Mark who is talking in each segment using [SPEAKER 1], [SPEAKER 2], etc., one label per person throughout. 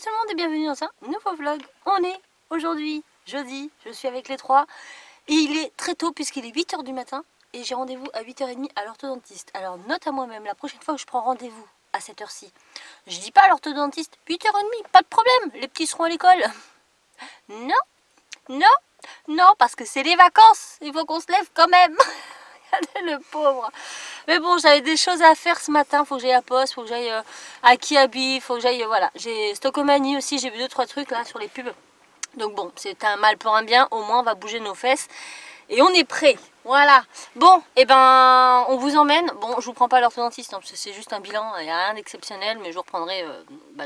[SPEAKER 1] tout le monde et bienvenue dans un nouveau vlog. On est aujourd'hui jeudi, je suis avec les trois et il est très tôt puisqu'il est 8 h du matin et j'ai rendez-vous à 8 h 30 à l'orthodontiste. Alors note à moi-même, la prochaine fois que je prends rendez-vous à cette heure-ci, je dis pas à l'orthodontiste 8 h 30, pas de problème, les petits seront à l'école. Non, non, non, parce que c'est les vacances, il faut qu'on se lève quand même. Regardez le pauvre. Mais bon, j'avais des choses à faire ce matin. Faut que j'aille à Poste, faut que j'aille à Kiabi, faut que j'aille... voilà, j'ai Stockomanie aussi, j'ai vu 2-3 trucs là sur les pubs. Donc bon, c'est un mal pour un bien. Au moins, on va bouger nos fesses. Et on est prêt. Voilà. Bon, et ben, on vous emmène. Bon, je vous prends pas à l'orthodontiste, hein, parce que c'est juste un bilan. Il n'y a rien d'exceptionnel, mais je vous reprendrai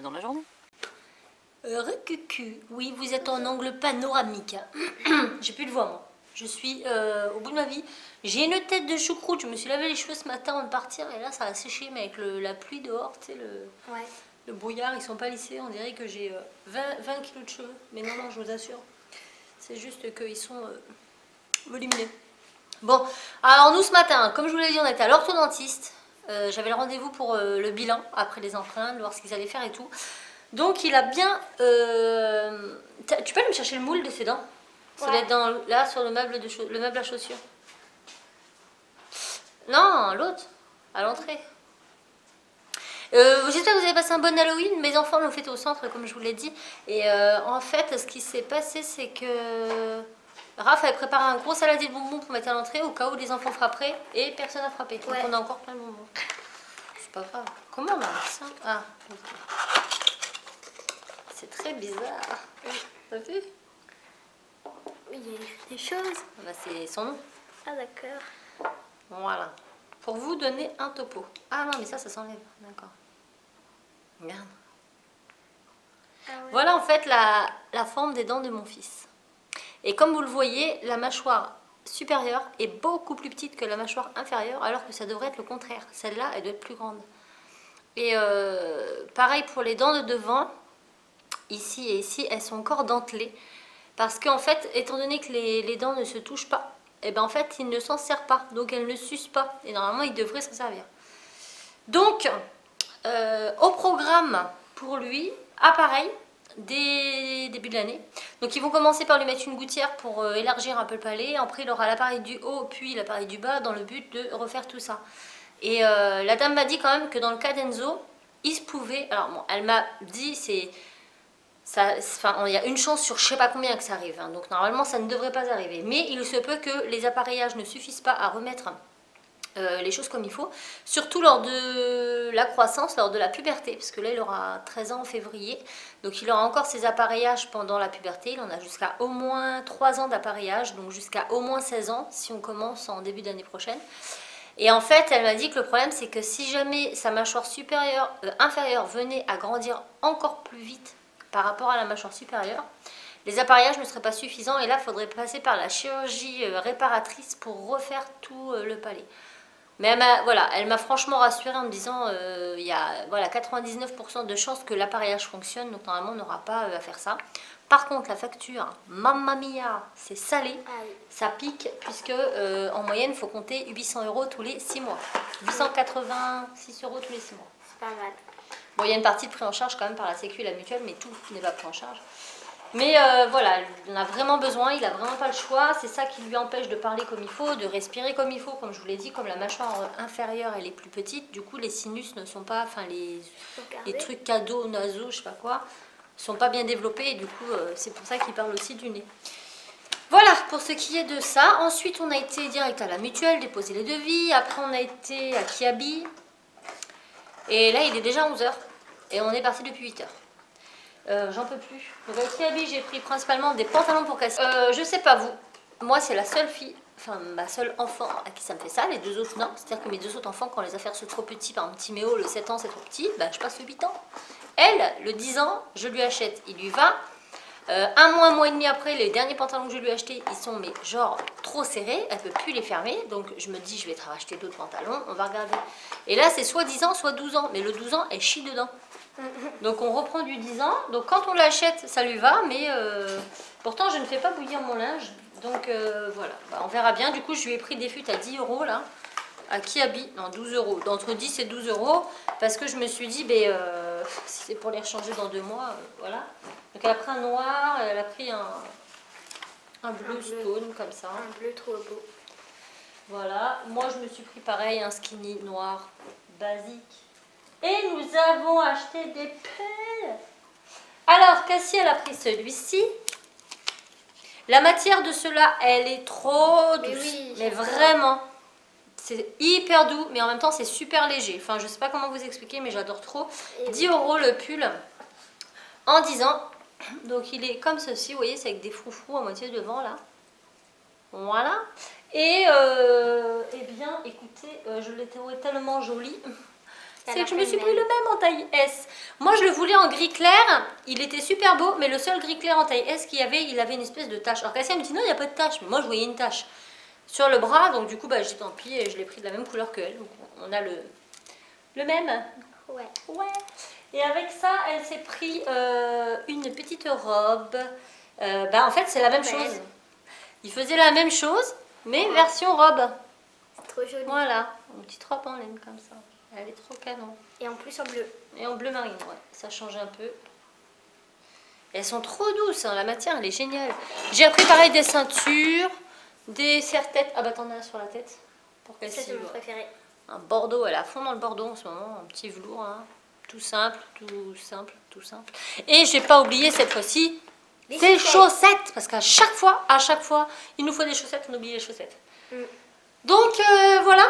[SPEAKER 1] dans la journée. Recucu. Oui, vous êtes en angle panoramique. J'ai plus de voix, moi. Je suis au bout de ma vie. J'ai une tête de choucroute. Je me suis lavé les cheveux ce matin avant de partir. Et là, ça a séché. Mais avec la pluie dehors, tu sais, le brouillard, ils sont pas lissés. On dirait que j'ai 20 kilos de cheveux. Mais non, non, je vous assure. C'est juste qu'ils sont volumineux. Bon, alors nous, ce matin, comme je vous l'ai dit, on était à l'orthodontiste. J'avais le rendez-vous pour le bilan, après les empreintes, voir ce qu'ils allaient faire et tout. Donc, il a bien... tu peux aller me chercher le moule de ses dents? Ça doit être là, sur le meuble, le meuble à chaussures. Non, l'autre, à l'entrée. J'espère que vous avez passé un bon Halloween. Mes enfants l'ont fêté au centre, comme je vous l'ai dit. Et en fait, ce qui s'est passé, c'est que Raph avait préparé un gros saladier de bonbons pour mettre à l'entrée, au cas où les enfants frapperaient, et personne n'a frappé. Donc on a encore plein de bonbons. C'est pas grave. Comment on a ça? Ah, c'est très bizarre. T'as vu?
[SPEAKER 2] Il y a des choses.
[SPEAKER 1] Bah, c'est son nom.
[SPEAKER 2] Ah d'accord.
[SPEAKER 1] Voilà. Pour vous donner un topo. Ah non, mais ça s'enlève. D'accord. Regarde.
[SPEAKER 2] Ah ouais.
[SPEAKER 1] Voilà en fait la forme des dents de mon fils. Et comme vous le voyez, la mâchoire supérieure est beaucoup plus petite que la mâchoire inférieure, alors que ça devrait être le contraire. Celle-là, elle doit être plus grande. Et pareil pour les dents de devant. Ici et ici, elles sont encore dentelées. Parce qu'en fait, étant donné que les dents ne se touchent pas, et ben en fait, il ne s'en sert pas. Donc, elles ne sucent pas. Et normalement, il devrait s'en servir. Donc, au programme pour lui, pareil, dès début de l'année. Donc, ils vont commencer par lui mettre une gouttière pour élargir un peu le palais. Après, il aura l'appareil du haut, puis l'appareil du bas, dans le but de refaire tout ça. Et la dame m'a dit quand même que dans le cas d'Enzo, il se pouvait... Alors, bon, elle m'a dit, c'est... il y a une chance sur je sais pas combien que ça arrive, hein. Donc normalement ça ne devrait pas arriver, mais il se peut que les appareillages ne suffisent pas à remettre les choses comme il faut, surtout lors de la croissance, lors de la puberté, parce que là il aura 13 ans en février, donc il aura encore ses appareillages pendant la puberté. Il en a jusqu'à au moins 3 ans d'appareillage, donc jusqu'à au moins 16 ans si on commence en début d'année prochaine. Et en fait, elle m'a dit que le problème, c'est que si jamais sa mâchoire inférieure venait à grandir encore plus vite par rapport à la mâchoire supérieure, les appareillages ne seraient pas suffisants et là, il faudrait passer par la chirurgie réparatrice pour refaire tout le palais. Mais elle m'a franchement rassurée en me disant il y a 99% de chances que l'appareillage fonctionne, donc normalement, on n'aura pas à faire ça. Par contre, la facture, mamma mia, c'est salé, ça pique, puisque en moyenne, il faut compter 800 € tous les 6 mois. 886 € tous les 6 mois.
[SPEAKER 2] C'est pas mal.
[SPEAKER 1] Bon, il y a une partie de prise en charge quand même par la Sécu et la mutuelle, mais tout n'est pas pris en charge. Mais voilà, il en a vraiment besoin, il n'a vraiment pas le choix. C'est ça qui lui empêche de parler comme il faut, de respirer comme il faut. Comme je vous l'ai dit, comme la mâchoire inférieure, elle est plus petite, du coup les sinus ne sont pas, enfin les trucs cadeaux, nasaux, je sais pas quoi, sont pas bien développés et du coup c'est pour ça qu'il parle aussi du nez. Voilà pour ce qui est de ça. Ensuite on a été direct à la mutuelle, déposer les devis. Après on a été à Kiabi. Et là il est déjà 11 h et on est parti depuis 8 h. J'en peux plus. Donc à Kiabi j'ai pris principalement des pantalons pour casser. Je sais pas vous, moi c'est la seule fille, enfin ma seule enfant à qui ça me fait ça, les deux autres non. C'est-à-dire que mes deux autres enfants, quand les affaires sont trop petits, par exemple petit Méo, le 7 ans c'est trop petit, bah, je passe le 8 ans. Elle, le 10 ans, je lui achète, il lui va. Un mois et demi après, les derniers pantalons que je lui ai achetés, ils sont mais genre trop serrés, elle peut plus les fermer, donc je me dis je vais te racheter d'autres pantalons, on va regarder. Et là c'est soit 10 ans, soit 12 ans, mais le 12 ans elle chie dedans. Donc on reprend du 10 ans, donc quand on l'achète ça lui va, mais pourtant je ne fais pas bouillir mon linge, donc voilà, bah, on verra bien. Du coup je lui ai pris des fûts à 10 € là, à Kiabi, non 12 euros, d'entre 10 et 12 euros, parce que je me suis dit, ben, si c'est pour les rechanger dans 2 mois, voilà. Donc elle a pris un noir, elle a pris un bleu stone, comme ça.
[SPEAKER 2] Un bleu trop beau.
[SPEAKER 1] Voilà, moi je me suis pris pareil, un skinny noir basique. Et nous avons acheté des pelles. Alors, Cassie, elle a pris celui-ci. La matière de cela, elle est trop douce.
[SPEAKER 2] Oui,
[SPEAKER 1] mais vraiment, c'est hyper doux, mais en même temps, c'est super léger. Enfin, je sais pas comment vous expliquer, mais j'adore trop.
[SPEAKER 2] Et
[SPEAKER 1] 10 euros le pull en 10 ans. Donc, il est comme ceci, vous voyez, c'est avec des froufrous à moitié devant, là. Voilà. Et, eh bien, écoutez, je l'ai trouvé tellement joli. C'est que je me suis pris le même en taille S. Moi, je le voulais en gris clair. Il était super beau, mais le seul gris clair en taille S qu'il y avait, il avait une espèce de tache. Alors Cassia me dit non, il n'y a pas de tache. Mais moi, je voyais une tache sur le bras. Donc du coup, bah, j'ai dit tant pis et je l'ai pris de la même couleur que elle. Donc on a le même.
[SPEAKER 2] ouais.
[SPEAKER 1] Ouais. Et avec ça, elle s'est pris une petite robe. Bah, en fait, c'est la même chose. Il faisait la même chose, mais version robe.
[SPEAKER 2] C'est trop joli.
[SPEAKER 1] Voilà, une petite robe en laine comme ça. Elle est trop canon.
[SPEAKER 2] Et en plus en bleu.
[SPEAKER 1] Et en bleu marine, ouais. Ça change un peu. Et elles sont trop douces, hein. La matière, elle est géniale. J'ai pris pareil des ceintures, des serre-têtes. Ah bah t'en as sur la tête. Pour
[SPEAKER 2] Ça, c'est mon préféré.
[SPEAKER 1] Un bordeaux, elle est à fond dans le bordeaux en ce moment. Un petit velours, hein. Tout simple, tout simple, tout simple. Et j'ai pas oublié cette fois-ci des chaussettes. Parce qu'à chaque fois, il nous faut des chaussettes, on oublie les chaussettes. Donc voilà.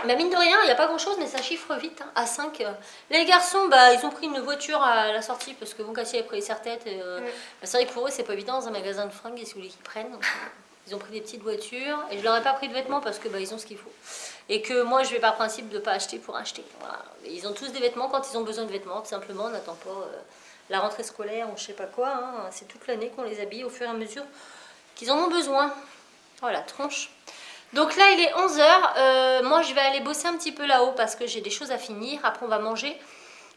[SPEAKER 1] Bah mine de rien, il n'y a pas grand chose, mais ça chiffre vite, hein, à 5. Les garçons, bah, ils ont pris une voiture à la sortie parce que bon, Cassie avait pris les serre-têtes. Bah, c'est vrai que pour eux, c'est pas évident dans un magasin de fringues et si vous voulez qu'ils prennent. Donc, ils ont pris des petites voitures et je leur ai pas pris de vêtements parce que bah, ils ont ce qu'il faut. Et que moi, je vais par principe de pas acheter pour acheter. Voilà. Ils ont tous des vêtements quand ils ont besoin de vêtements, tout simplement. On n'attend pas la rentrée scolaire ou je sais pas quoi. Hein. C'est toute l'année qu'on les habille au fur et à mesure qu'ils en ont besoin. Voilà, tronche. Donc là, il est 11 h. Moi, je vais aller bosser un petit peu là-haut parce que j'ai des choses à finir. Après, on va manger.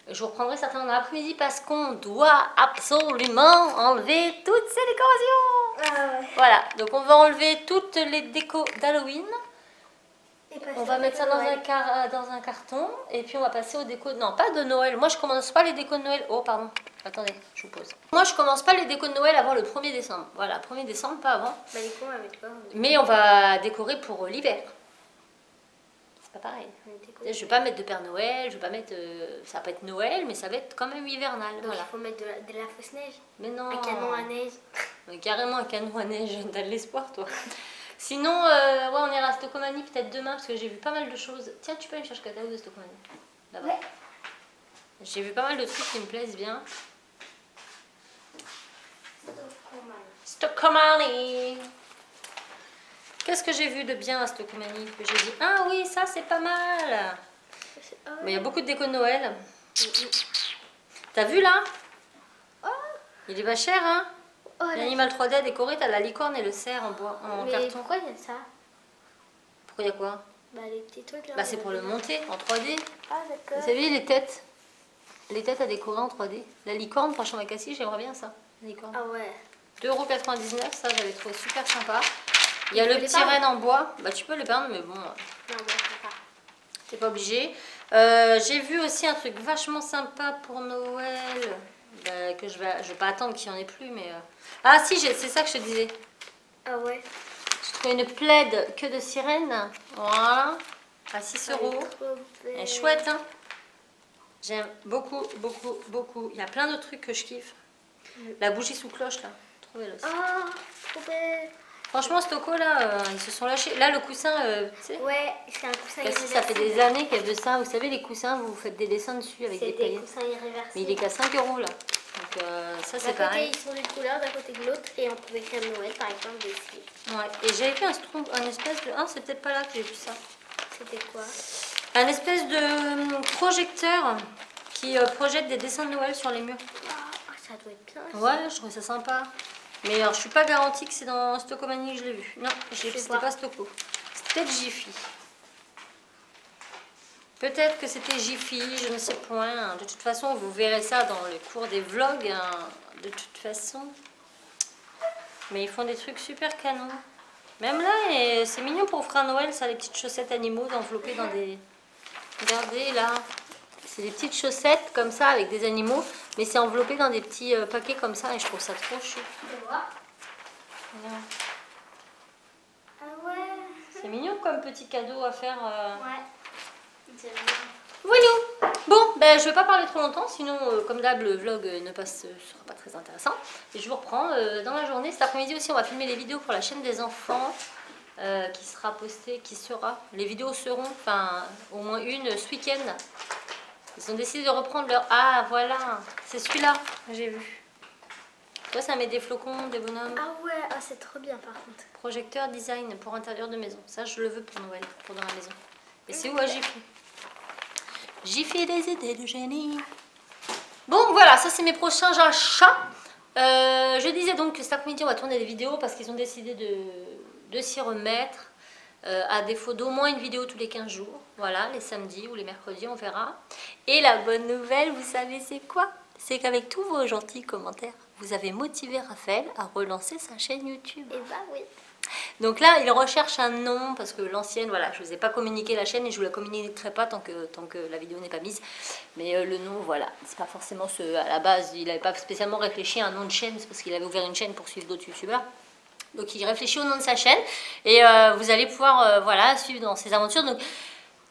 [SPEAKER 1] Je vous reprendrai certainement dans l'après-midi parce qu'on doit absolument enlever toutes ces décorations.
[SPEAKER 2] Ah ouais.
[SPEAKER 1] Voilà, donc on va enlever toutes les décos d'Halloween. On va mettre ça dans un carton et puis on va passer aux décos. Non, pas de Noël. Moi, je commence pas les décos de Noël. Oh, pardon. Attendez, je vous pose. Moi, je commence pas les décos de Noël avant le 1er décembre. Voilà, 1er décembre, pas avant.
[SPEAKER 2] Bah, les cons, on va mettre quoi?
[SPEAKER 1] Mais on va décorer pour l'hiver. C'est pas pareil. Je vais pas mettre de Père Noël, je vais pas mettre. Ça va pas être Noël, mais ça va être quand même hivernal.
[SPEAKER 2] Donc
[SPEAKER 1] voilà.
[SPEAKER 2] il faut mettre de la fausse neige.
[SPEAKER 1] Mais non.
[SPEAKER 2] Un canon à neige.
[SPEAKER 1] Mais carrément un canon à neige. T'as de l'espoir, toi. Sinon, ouais, on ira à Stocomanie peut-être demain parce que j'ai vu pas mal de choses. Tiens, tu peux aller me chercher le catalogue de Stocomanie. Là-bas.
[SPEAKER 2] Ouais.
[SPEAKER 1] J'ai vu pas mal de trucs qui me plaisent bien. Stocomanie. Qu'est-ce que j'ai vu de bien à Stocomanie que j'ai dit ah oui, ça c'est pas mal. Mais il y a beaucoup de déco de Noël. T'as vu là? Il est pas cher, hein? L'animal 3D décoré, t'as la licorne et le cerf en bois, en carton.
[SPEAKER 2] Pourquoi il y a ça?
[SPEAKER 1] Pourquoi il y a quoi?
[SPEAKER 2] Bah les petits trucs là.
[SPEAKER 1] Bah c'est pour le monter en 3D.
[SPEAKER 2] Ah d'accord.
[SPEAKER 1] Vous savez les têtes? Les têtes à décorer en 3D. La licorne, franchement avec Cassie, j'aimerais bien ça. La licorne.
[SPEAKER 2] Ah ouais.
[SPEAKER 1] 2,99 €, ça j'avais trouvé super sympa. Il y a le petit
[SPEAKER 2] peindre
[SPEAKER 1] renne en bois. Bah tu peux le peindre, mais bon,
[SPEAKER 2] Non, bah je sais pas.
[SPEAKER 1] t'es pas obligé. J'ai vu aussi un truc vachement sympa pour Noël. Bah, que je vais pas attendre qu'il n'y en ait plus, mais... Ah si, c'est ça que je te disais.
[SPEAKER 2] Ah ouais.
[SPEAKER 1] J'ai trouvé une plaid que de sirène. Voilà. À 6 €. Elle est chouette, hein. J'aime beaucoup, beaucoup, beaucoup. Il y a plein de trucs que je kiffe. La bougie sous cloche, là. Trouvez-le aussi.
[SPEAKER 2] Ah, trop belle.
[SPEAKER 1] Franchement, Stocco, là, ils se sont lâchés. Là, le coussin, tu sais,
[SPEAKER 2] Ouais, c'est un coussin
[SPEAKER 1] Cassie, ça fait des années qu'il y a de ça. Vous savez, les coussins, vous faites des dessins dessus avec des
[SPEAKER 2] C'est des
[SPEAKER 1] paillettes.
[SPEAKER 2] coussins irréversibles.
[SPEAKER 1] Mais il est qu'à 5 € là. Donc ça, c'est
[SPEAKER 2] D'un côté,
[SPEAKER 1] pareil.
[SPEAKER 2] ils sont d'une couleur, d'un côté de l'autre. Et on pouvait faire Noël, par exemple, dessus.
[SPEAKER 1] Ouais. Et j'avais fait un espèce de... Ah, c'est peut-être pas là que j'ai vu ça.
[SPEAKER 2] C'était quoi?
[SPEAKER 1] Un espèce de projecteur qui projette des dessins de Noël sur les murs.
[SPEAKER 2] Ah, ça doit être bien. Ça.
[SPEAKER 1] Ouais, je trouve ça sympa. Mais alors, je suis pas garantie que c'est dans Stocomanie que je l'ai vu. Non, c'était pas Stocco. C'était peut-être Jiffy. Peut-être que c'était Jiffy, je ne sais point. De toute façon, vous verrez ça dans le cours des vlogs. Hein, de toute façon. Mais ils font des trucs super canons. Même là, c'est mignon pour offrir à Noël, ça, les petites chaussettes animaux enveloppées dans des... Regardez là, c'est des petites chaussettes comme ça avec des animaux, mais c'est enveloppé dans des petits paquets comme ça et je trouve ça trop chou.
[SPEAKER 2] Voilà. Ah ouais.
[SPEAKER 1] C'est mignon comme petit cadeau à faire.
[SPEAKER 2] Ouais.
[SPEAKER 1] Voilà. Bon, ben je vais pas parler trop longtemps, sinon comme d'hab le vlog sera pas très intéressant. Et je vous reprends dans la journée. Cet après-midi aussi, on va filmer les vidéos pour la chaîne des enfants. Qui sera postée, les vidéos seront, enfin au moins une ce week-end. Ils ont décidé de reprendre leur... Ah voilà, c'est celui-là que j'ai vu. Toi ça met des flocons, des bonhommes.
[SPEAKER 2] Ah ouais, ah, c'est trop bien par contre.
[SPEAKER 1] Projecteur design pour intérieur de maison. Ça je le veux pour Noël, pour dans la maison. Et c'est où à Jiffy? Jiffy des idées de génie. Bon voilà, ça c'est mes prochains achats. Je disais donc que cet après-midi on va tourner des vidéos parce qu'ils ont décidé de s'y remettre, à défaut d'au moins une vidéo tous les 15 jours, voilà, les samedis ou les mercredis, on verra. Et la bonne nouvelle, vous savez c'est quoi? C'est qu'avec tous vos gentils commentaires, vous avez motivé Raphaël à relancer sa chaîne YouTube.
[SPEAKER 2] Et bah oui.
[SPEAKER 1] Donc là, il recherche un nom, parce que l'ancienne, voilà, je ne vous ai pas communiqué la chaîne et je ne vous la communiquerai pas tant que la vidéo n'est pas mise. Mais le nom, voilà, c'est pas forcément ce... À la base, il n'avait pas spécialement réfléchi à un nom de chaîne, c'est parce qu'il avait ouvert une chaîne pour suivre d'autres youtubeurs. Donc il réfléchit au nom de sa chaîne et vous allez pouvoir voilà, suivre dans ses aventures. Donc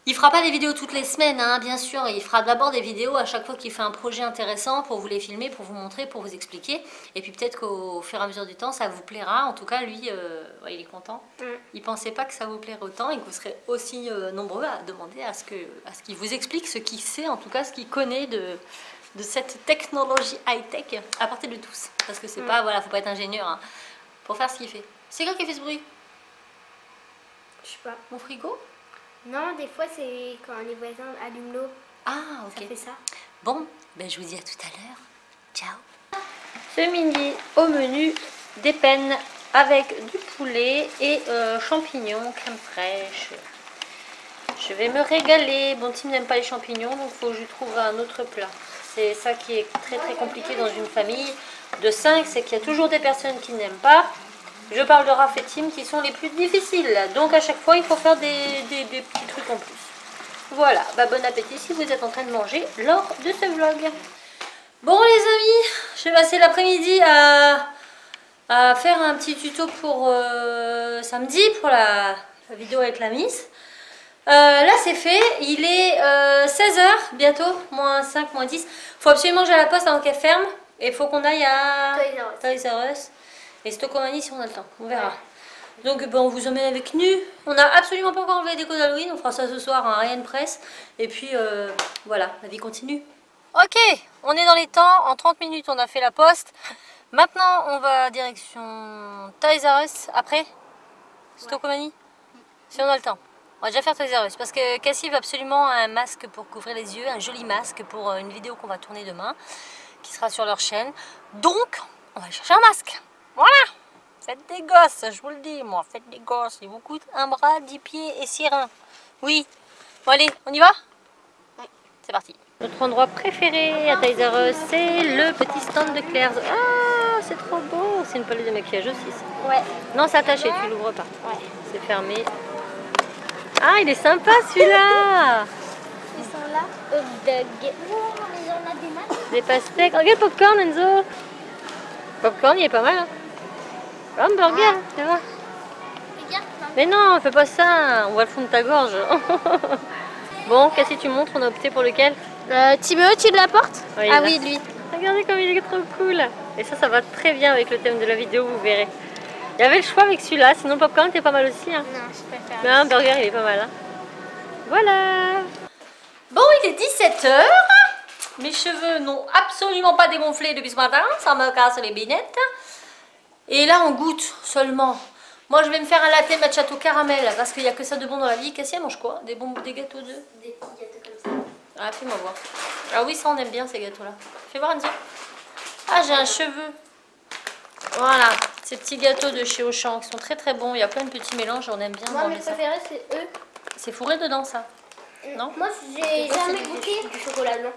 [SPEAKER 1] il fera pas des vidéos toutes les semaines, hein, bien sûr. Il fera d'abord des vidéos à chaque fois qu'il fait un projet intéressant pour vous les filmer, pour vous montrer, pour vous expliquer. Et puis peut-être qu'au fur et à mesure du temps, ça vous plaira. En tout cas, lui, ouais, il est content. Il pensait pas que ça vous plairait autant et que vous serez aussi nombreux à demander à ce qu'il vous explique ce qu'il sait, en tout cas ce qu'il connaît de cette technologie high-tech à portée de tous. Parce que c'est pas, voilà, faut pas être ingénieur hein, pour faire ce qu'il fait. C'est quoi qui fait ce bruit?
[SPEAKER 2] Je sais pas.
[SPEAKER 1] Mon frigo?
[SPEAKER 2] Non, des fois c'est quand les voisins allument l'eau.
[SPEAKER 1] Ah, ok.
[SPEAKER 2] Ça fait ça.
[SPEAKER 1] Bon, ben je vous dis à tout à l'heure. Ciao. Ce midi, au menu, des pennes avec du poulet et champignons, crème fraîche. Je vais me régaler. Bon, Tim n'aime pas les champignons, donc il faut que je lui trouve un autre plat. C'est ça qui est très très compliqué dans une famille de 5, c'est qu'il y a toujours des personnes qui n'aiment pas. Je parle de Raph et Tim qui sont les plus difficiles. Donc à chaque fois, il faut faire des petits trucs en plus. Voilà, bah, bon appétit si vous êtes en train de manger lors de ce vlog. Bon les amis, je vais passer l'après-midi à faire un petit tuto pour samedi, pour la vidéo avec la Miss. Là c'est fait, il est 16 h bientôt, moins 5, moins 10. Faut absolument que j'aille à la poste avant qu'elle ferme. Et il faut qu'on aille à Toys R Us et Stockomanie si on a le temps, on verra. Donc ben, on vous emmène avec nous. On n'a absolument pas encore enlevé les décos d'Halloween, on fera ça ce soir, hein, rien de presse. Et puis voilà, la vie continue. Ok, on est dans les temps, en 30 minutes on a fait la poste. Maintenant on va direction Toys R Us, après Stockomanie, si on a le temps. On va déjà faire Toys R Us parce que Cassie veut absolument un masque pour couvrir les yeux, un joli masque pour une vidéo qu'on va tourner demain, qui sera sur leur chaîne. Donc on va chercher un masque, voilà. Faites des gosses, je vous le dis, moi, faites des gosses. Il vous coûte un bras, 10 pieds et 6 reins. Oui. Bon, allez, on y va? Oui. C'est parti. Notre endroit préféré à Toys R Us, c'est le petit stand de Claire's. Ah, c'est trop beau. C'est une palette de maquillage aussi, ça.
[SPEAKER 2] Ouais.
[SPEAKER 1] Non, c'est attaché, tu l'ouvres pas.
[SPEAKER 2] Ouais.
[SPEAKER 1] C'est fermé. Ah, il est sympa, celui-là.
[SPEAKER 2] Ils sont là. Hot dog. Oh, mais on a des masques.
[SPEAKER 1] Des pastèques. Regarde Popcorn, Enzo. Popcorn, il est pas mal, hein. Hamburger, tu vois. Mais non, fais pas ça, on va le fond de ta gorge. Bon, Cassie, tu montres, on a opté pour lequel?
[SPEAKER 2] Timéo, tu la portes?
[SPEAKER 1] Oui,
[SPEAKER 2] ah
[SPEAKER 1] là.
[SPEAKER 2] oui, lui.
[SPEAKER 1] Regardez comme il est trop cool. Et ça va très bien avec le thème de la vidéo, vous verrez. Il y avait le choix avec celui-là, sinon Popcorn était pas mal aussi. Hein.
[SPEAKER 2] Non, je préfère.
[SPEAKER 1] Mais Hamburger, il est pas mal. Hein. Voilà. Bon, il est 17 h. Mes cheveux n'ont absolument pas dégonflé depuis ce matin, ça me casse les binettes. Et là, on goûte seulement. Moi, je vais me faire un latte macchiato caramel parce qu'il n'y a que ça de bon dans la vie. Cassie, elle mange quoi? Des gâteaux de...
[SPEAKER 2] Des petits gâteaux comme ça.
[SPEAKER 1] Ah, fais-moi voir. Ah oui, ça, on aime bien ces gâteaux-là. Fais voir, Enzo. Ah, j'ai un cheveu. Voilà, ces petits gâteaux de chez Auchan qui sont très très bons. Il y a plein de petits mélanges, on aime bien.
[SPEAKER 2] Moi, mes préférés, c'est eux.
[SPEAKER 1] C'est fourré dedans, ça? Non?
[SPEAKER 2] Moi, j'ai jamais goûté du chocolat blanc.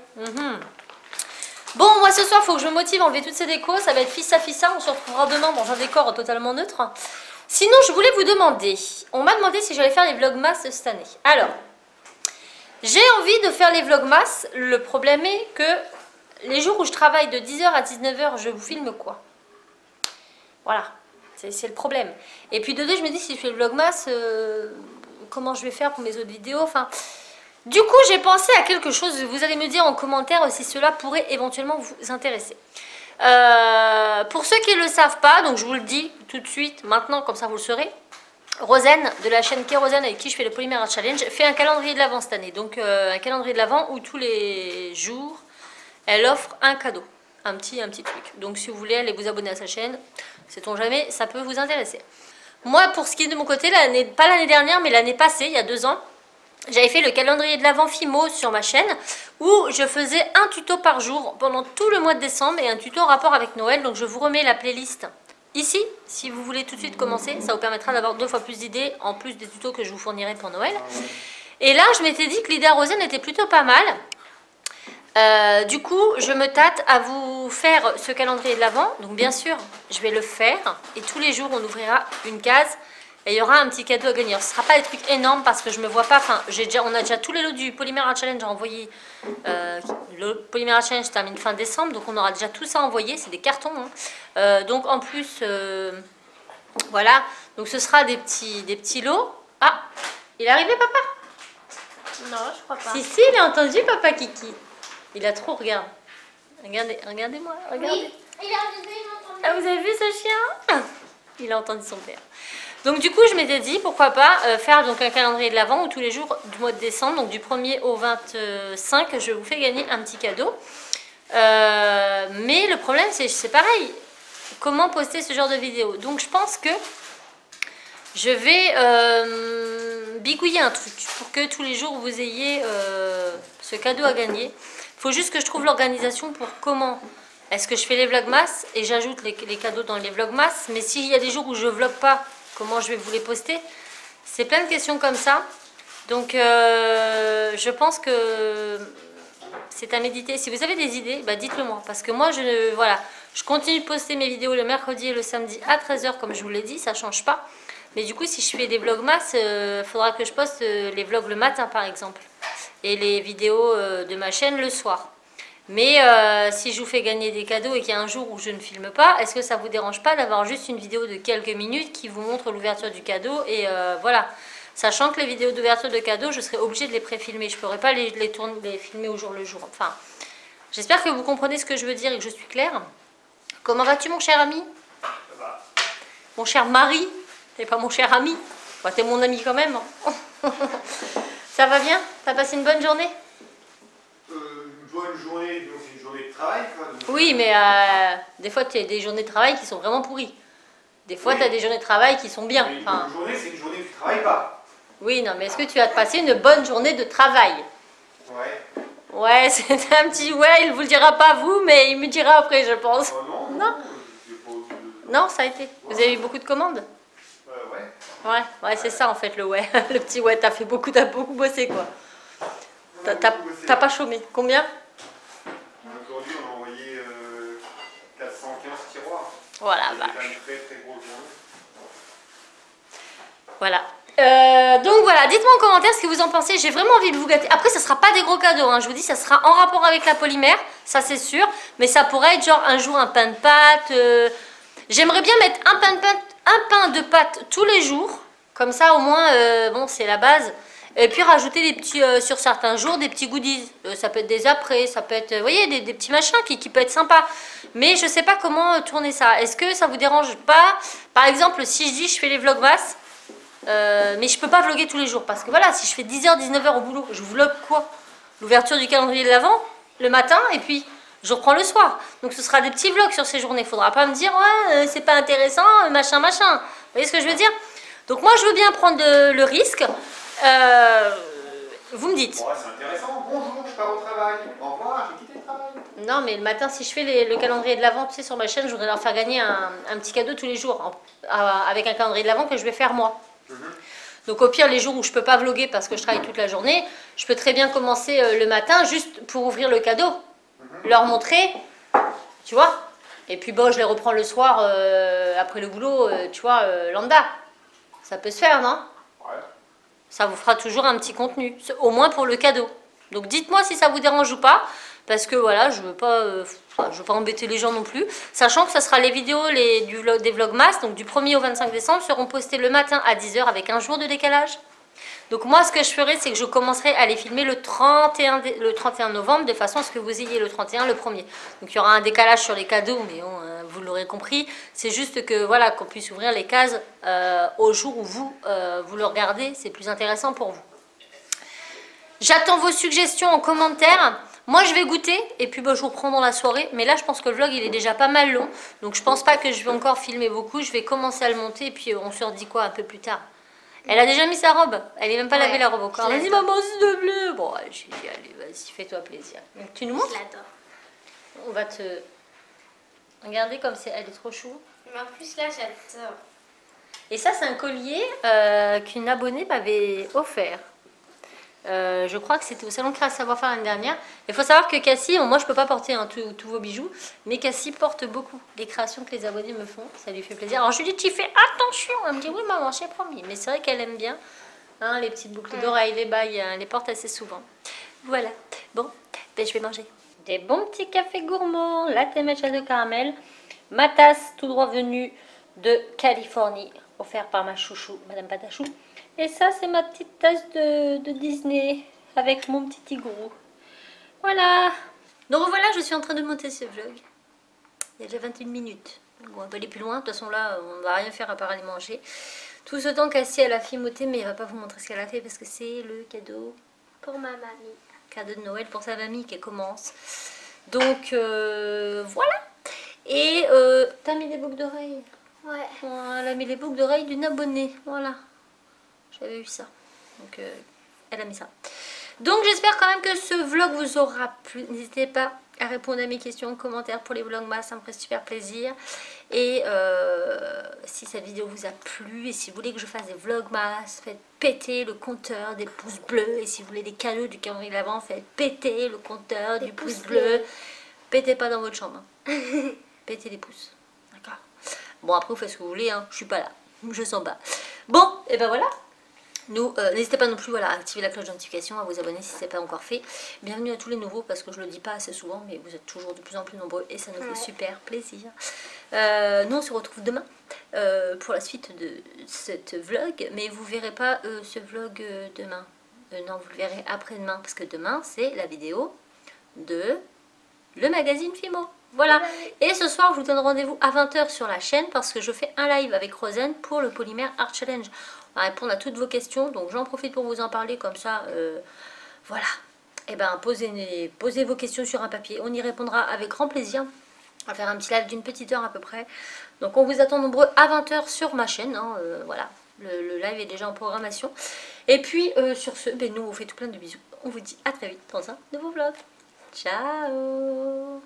[SPEAKER 1] Bon, moi ce soir, il faut que je me motive à enlever toutes ces décos. Ça va être fissa. On se retrouvera demain dans un décor totalement neutre. Sinon, je voulais vous demander, on m'a demandé si j'allais faire les vlogmas cette année. Alors, j'ai envie de faire les vlogmas. Le problème est que les jours où je travaille de 10h à 19h, je vous filme quoi? Voilà, c'est le problème. Et puis de deux, je me dis, si je fais le vlogmas, comment je vais faire pour mes autres vidéos? Enfin, du coup, j'ai pensé à quelque chose. Vous allez me dire en commentaire si cela pourrait éventuellement vous intéresser. Pour ceux qui ne le savent pas, donc je vous le dis tout de suite, maintenant, comme ça vous le saurez, Rosen, de la chaîne Kérosène, avec qui je fais le Polymer Art Challenge, fait un calendrier de l'Avent cette année. Donc un calendrier de l'Avent où tous les jours, elle offre un cadeau, un petit truc. Donc si vous voulez aller vous abonner à sa chaîne, sait-on jamais, ça peut vous intéresser. Moi, pour ce qui est de mon côté, pas l'année dernière, mais l'année passée, il y a 2 ans, j'avais fait le calendrier de l'Avent Fimo sur ma chaîne où je faisais un tuto par jour pendant tout le mois de décembre et un tuto en rapport avec Noël. Donc je vous remets la playlist ici, si vous voulez tout de suite commencer, ça vous permettra d'avoir 2 fois plus d'idées en plus des tutos que je vous fournirai pour Noël. Et là, je m'étais dit que l'idée à Rosen était plutôt pas mal. Du coup, je me tâte à vous faire ce calendrier de l'Avent. Donc bien sûr, je vais le faire et tous les jours, on ouvrira une case et il y aura un petit cadeau à gagner. Alors, ce ne sera pas des trucs énormes parce que je me vois pas. Enfin, on a déjà tous les lots du Polymer Art Challenge à envoyer. Le Polymer Art Challenge termine fin décembre, donc on aura déjà tout ça envoyé. C'est des cartons. Hein. Donc en plus, voilà. Donc ce sera des petits lots. Ah, il est arrivé, papa?
[SPEAKER 2] Non, je crois pas.
[SPEAKER 1] Si, il a entendu, papa Kiki. Il a trop, regarde. Regardez-moi, regardez.
[SPEAKER 2] Oui, il a entendu,
[SPEAKER 1] Ah, vous avez vu ce chien? Il a entendu son père. Donc du coup, je m'étais dit, pourquoi pas faire donc un calendrier de l'Avent où tous les jours du mois de décembre, donc du 1er au 25, je vous fais gagner un petit cadeau. Mais le problème, c'est pareil. Comment poster ce genre de vidéo? Donc je pense que je vais bigouiller un truc pour que tous les jours vous ayez ce cadeau à gagner. Il faut juste que je trouve l'organisation pour comment est-ce que je fais les vlogmas et j'ajoute les cadeaux dans les vlogmas. Mais s'il y a des jours où je ne vlog pas, comment je vais vous les poster? C'est plein de questions comme ça. Donc je pense que c'est à méditer. Si vous avez des idées, bah dites-le moi. Parce que moi, je continue de poster mes vidéos le mercredi et le samedi à 13 h comme je vous l'ai dit, ça ne change pas. Mais du coup, si je fais des vlogmas, il faudra que je poste les vlogs le matin par exemple. Et les vidéos de ma chaîne le soir. Mais si je vous fais gagner des cadeaux et qu'il y a un jour où je ne filme pas, est-ce que ça vous dérange pas d'avoir juste une vidéo de quelques minutes qui vous montre l'ouverture du cadeau? Et voilà, sachant que les vidéos d'ouverture de cadeaux, je serai obligée de les pré-filmer. Je ne pourrai pas les filmer au jour le jour. Enfin, j'espère que vous comprenez ce que je veux dire et que je suis claire. Comment vas-tu, mon cher ami?
[SPEAKER 3] Ça va.
[SPEAKER 1] Mon cher mari? T'es pas mon cher ami? Bah, t'es mon ami quand même. Ça va bien? T'as passé une bonne journée?
[SPEAKER 3] Une bonne journée, donc c'est une journée de travail, quoi. Donc...
[SPEAKER 1] Oui, mais des fois, tu as des journées de travail qui sont vraiment pourries. Des fois, tu as des journées de travail qui sont bien.
[SPEAKER 3] Une bonne journée, c'est une journée où tu ne travailles pas.
[SPEAKER 1] Oui, non, mais est-ce que tu as passé une bonne journée de travail?
[SPEAKER 3] Ouais.
[SPEAKER 1] Ouais, c'est un petit... Ouais, il vous le dira pas vous, mais il me dira après, je pense.
[SPEAKER 3] Oh non,
[SPEAKER 1] Non.
[SPEAKER 3] j'ai pas eu de...
[SPEAKER 1] Non, ça a été. Vous avez eu beaucoup de commandes?
[SPEAKER 3] Ouais.
[SPEAKER 1] Ouais, c'est ça en fait, le ouais. Le petit ouais, t'as beaucoup bossé, quoi. T'as pas chômé. Combien?
[SPEAKER 3] Aujourd'hui, on a envoyé 415 tiroirs.
[SPEAKER 1] Voilà,
[SPEAKER 3] C'est
[SPEAKER 1] bah.
[SPEAKER 3] quand même une très très grosse journée.
[SPEAKER 1] Voilà. Donc voilà, dites-moi en commentaire ce que vous en pensez. J'ai vraiment envie de vous gâter. Après, ça sera pas des gros cadeaux, hein. Je vous dis, ça sera en rapport avec la polymère, ça c'est sûr. Mais ça pourrait être genre un jour un pain de pâtes. J'aimerais bien mettre un pain de pâtes tous les jours. Comme ça, au moins, bon, c'est la base. Et puis rajouter des petits, sur certains jours, des petits goodies. Ça peut être des après, ça peut être, vous voyez, des petits machins qui peut être sympa. Mais je sais pas comment tourner ça. Est-ce que ça vous dérange pas? Par exemple, si je dis je fais les vlogmas, mais je peux pas vlogger tous les jours. Parce que voilà, si je fais 10h, 19h au boulot, je vlog quoi? L'ouverture du calendrier de l'Avent, le matin, et puis je reprends le soir. Donc ce sera des petits vlogs sur ces journées. Faudra pas me dire, ouais, c'est pas intéressant, machin. Vous voyez ce que je veux dire? Donc moi, je veux bien prendre le risque. Vous me dites.
[SPEAKER 3] Bon, c'est intéressant. Bonjour, je pars au travail. Au revoir, j'ai quitté le travail.
[SPEAKER 1] Non, mais le matin, si je fais le calendrier de l'Avent, tu sais, sur ma chaîne, je voudrais leur faire gagner un petit cadeau tous les jours, avec un calendrier de l'Avent que je vais faire moi. Donc au pire, les jours où je peux pas vlogger parce que je travaille toute la journée, je peux très bien commencer le matin juste pour ouvrir le cadeau, leur montrer, tu vois. Et puis bon, je les reprends le soir après le boulot, tu vois, lambda. Ça peut se faire, non?
[SPEAKER 3] Ouais.
[SPEAKER 1] Ça vous fera toujours un petit contenu, au moins pour le cadeau. Donc dites-moi si ça vous dérange ou pas, parce que voilà, je veux pas embêter les gens non plus. Sachant que ça sera les vidéos des Vlogmas, donc du 1er au 25 décembre, seront postées le matin à 10 h avec un jour de décalage. Donc moi, ce que je ferai, c'est que je commencerai à les filmer le 31 novembre, de façon à ce que vous ayez le 31, le 1er. Donc il y aura un décalage sur les cadeaux, mais bon, vous l'aurez compris. C'est juste que voilà, qu'on puisse ouvrir les cases au jour où vous le regardez, c'est plus intéressant pour vous. J'attends vos suggestions en commentaire. Moi, je vais goûter et puis bah, je vous reprends dans la soirée. Mais là, je pense que le vlog, il est déjà pas mal long. Donc je pense pas que je vais encore filmer beaucoup. Je vais commencer à le monter et puis on se redit quoi un peu plus tard. Elle a déjà mis sa robe. Elle n'est même pas lavée la robe encore. Elle a dit maman s'il te plaît. Bon, j'ai dit allez vas-y fais-toi plaisir. Donc tu nous montres.
[SPEAKER 2] Je l'adore.
[SPEAKER 1] On va te regarder comme elle est trop chou.
[SPEAKER 2] Mais en plus là j'adore.
[SPEAKER 1] Et ça c'est un collier qu'une abonnée m'avait offert. Je crois que c'était au salon Créa Savoir-Faire l'année dernière. Il faut savoir que Cassie, moi je peux pas porter tous vos bijoux, mais Cassie porte beaucoup les créations que les abonnés me font, ça lui fait plaisir. Alors je lui dis tu fais attention, elle me dit oui maman j'ai promis, mais c'est vrai qu'elle aime bien hein, les petites boucles d'oreilles, les bagues, elle les porte assez souvent. Voilà, bon, ben, je vais manger. Des bons petits cafés gourmands, latte matcha de caramel, ma tasse tout droit venue de Californie, offert par ma chouchou, Madame Patachou. Et ça, c'est ma petite tasse de Disney avec mon petit igloo. Voilà. Donc voilà, je suis en train de monter ce vlog. Il y a déjà 21 minutes. Bon, on va aller plus loin. De toute façon, là, on va rien faire à part aller manger. Tout ce temps, Cassie, elle a filmoté, mais elle va pas vous montrer ce qu'elle a fait parce que c'est le cadeau
[SPEAKER 2] Pour ma mamie.
[SPEAKER 1] Cadeau de Noël pour sa mamie qui commence. Donc, voilà. Et t'as mis des boucles d'oreilles?
[SPEAKER 2] Ouais.
[SPEAKER 1] Elle a mis les boucles d'oreilles d'une abonnée. Voilà. J'avais eu ça. Donc, elle a mis ça. Donc, j'espère quand même que ce vlog vous aura plu. N'hésitez pas à répondre à mes questions en commentaire pour les vlogmas. Ça me ferait super plaisir. Et si cette vidéo vous a plu et si vous voulez que je fasse des vlogmas, faites péter le compteur des pouces bleus. Et si vous voulez des cadeaux du calendrier de l'Avent, faites péter le compteur du pouce bleu. Pétez pas dans votre chambre. Hein. Pétez les pouces. D'accord. Bon, après, vous faites ce que vous voulez. Hein. Je suis pas là. Je sens pas. Bon, et ben voilà. Nous, n'hésitez pas non plus voilà, à activer la cloche de notification, à vous abonner si ce n'est pas encore fait. Bienvenue à tous les nouveaux parce que je ne le dis pas assez souvent, mais vous êtes toujours de plus en plus nombreux et ça nous fait super plaisir. Nous, on se retrouve demain pour la suite de cette vlog, mais vous ne verrez pas ce vlog demain. Non, vous le verrez après-demain parce que demain, c'est la vidéo de le magazine Fimo. Voilà. Et ce soir, je vous donne rendez-vous à 20 h sur la chaîne parce que je fais un live avec Rosen pour le Polymère Art Challenge. On va répondre à toutes vos questions, donc j'en profite pour vous en parler comme ça. Voilà. Et ben posez vos questions sur un papier. On y répondra avec grand plaisir. On va faire un petit live d'une petite heure à peu près. Donc on vous attend nombreux à 20 h sur ma chaîne. Hein, voilà. Le live est déjà en programmation. Et puis sur ce, ben, nous on vous fait tout plein de bisous. On vous dit à très vite dans un nouveau vlog. Ciao.